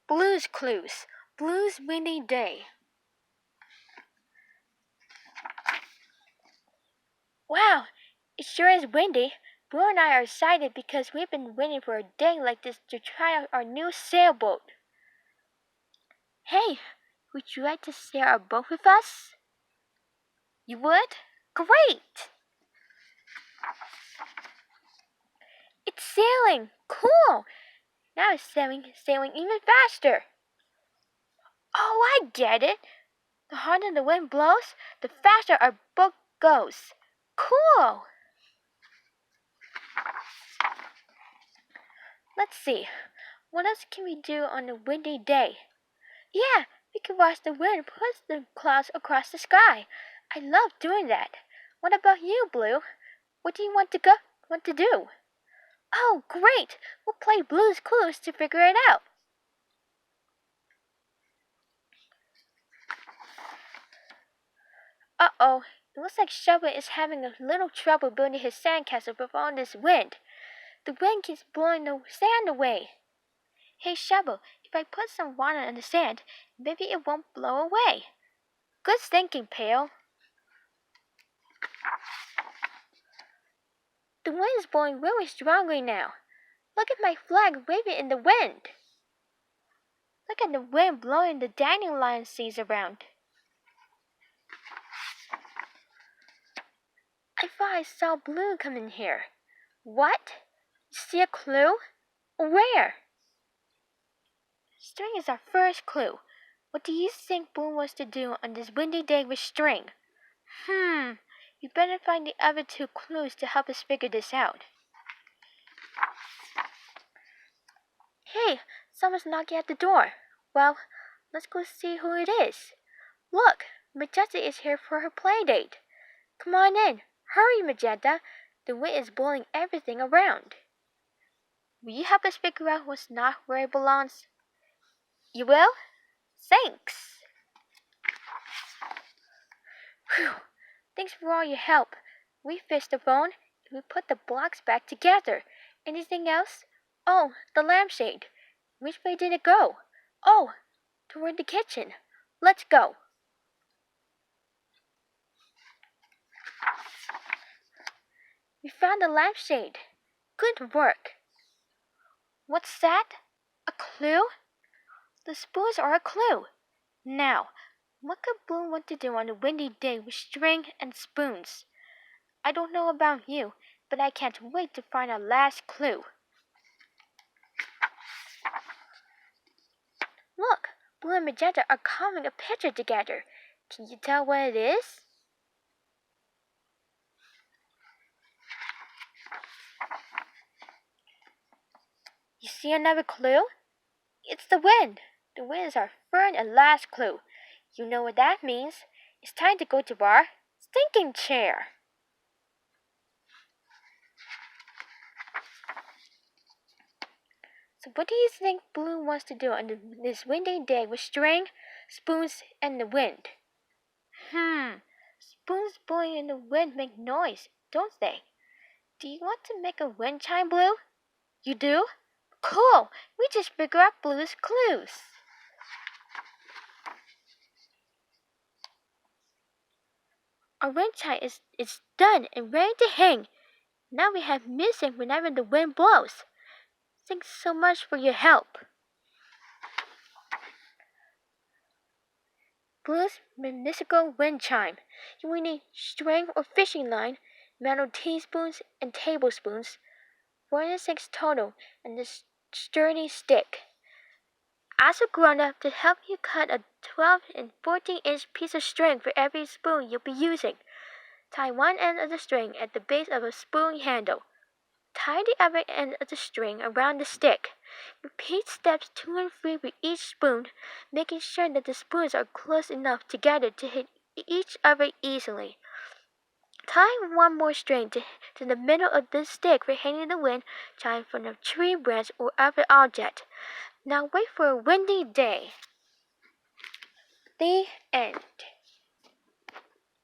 Blue's Clues, Blue's Windy Day. Wow, it sure is windy. Blue and I are excited because we've been waiting for a day like this to try out our new sailboat. Hey, would you like to sail our boat with us? You would? Great! It's sailing! Cool! Now it's sailing even faster. Oh, I get it. The harder the wind blows, the faster our boat goes. Cool! Let's see. What else can we do on a windy day? Yeah, we can watch the wind push the clouds across the sky. I love doing that. What about you, Blue? What do you want to do? Oh, great! We'll play Blue's Clues to figure it out. Uh-oh, it looks like Shovel is having a little trouble building his sandcastle with all this wind. The wind keeps blowing the sand away. Hey, Shovel, if I put some water on the sand, maybe it won't blow away. Good thinking, Pail. The wind is blowing really strongly now. Look at my flag waving in the wind. Look at the wind blowing the dandelion seeds around. I thought I saw Blue come in here. What? You see a clue? Where? String is our first clue. What do you think Blue wants to do on this windy day with string? You better find the other two clues to help us figure this out. Hey, someone's knocking at the door. Well, let's go see who it is. Look, Magenta is here for her play date. Come on in. Hurry, Magenta. The wind is blowing everything around. Will you help us figure out what's not where it belongs? You will? Thanks. Whew. Thanks for all your help. We fixed the phone and we put the blocks back together. Anything else? Oh, the lampshade. Which way did it go? Oh, toward the kitchen. Let's go. We found the lampshade. Good work. What's that? A clue? The spoons are a clue. Now, what could Blue want to do on a windy day with string and spoons? I don't know about you, but I can't wait to find our last clue. Look, Blue and Magenta are carving a picture together. Can you tell what it is? You see another clue? It's the wind. The wind is our third and last clue. You know what that means. It's time to go to our thinking chair. So what do you think Blue wants to do on this windy day with string, spoons, and the wind? Spoons blowing in the wind make noise, don't they? Do you want to make a wind chime, Blue? You do? Cool! We just figured out Blue's clues. Our wind chime is done and ready to hang. Now we have music whenever the wind blows. Thanks so much for your help. Blue's municipal wind chime. You will need string or fishing line, metal teaspoons and tablespoons, 4 and 6 total, and a sturdy stick. Ask a grown-up to help you cut a 12 and 14-inch piece of string for every spoon you'll be using. Tie one end of the string at the base of a spoon handle. Tie the other end of the string around the stick. Repeat steps 2 and 3 with each spoon, making sure that the spoons are close enough together to hit each other easily. Tie one more string to the middle of the stick for hanging the wind chime from a tree branch or other object. Now wait for a windy day. The end.